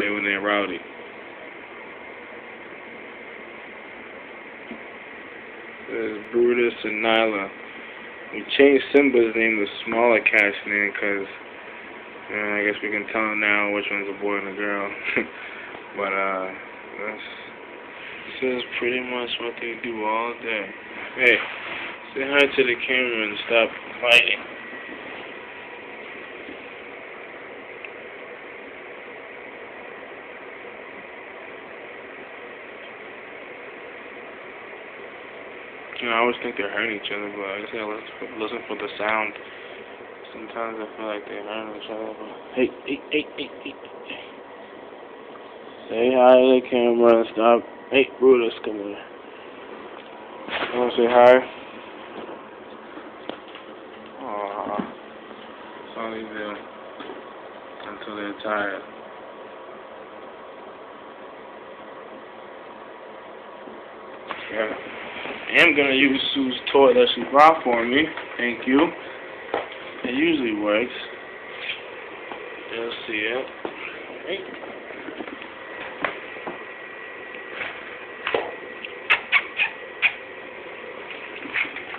when they're rowdy. There's Brutus and Nyla. We changed Simba's name to Smaller Cat's name because I guess we can tell now which one's a boy and a girl. But this is pretty much what they do all day. Hey, say hi to the camera and stop fighting. You know, I always think they're hurting each other, but I just gotta listen for the sound. Sometimes I feel like they're hurting each other, but hey. Say hi to the camera and stop. Hey, Brutus, come here. You wanna say hi? Aww. That's all they do. Until they're tired. Yeah. I am gonna use Sue's toy that she brought for me. Thank you. It usually works. You'll see it. Hey.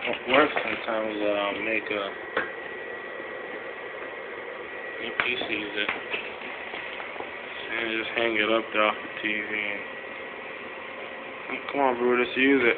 What works sometimes is that I'll make he sees it. And just hang it up there off the TV. And come on, Brutus, use it.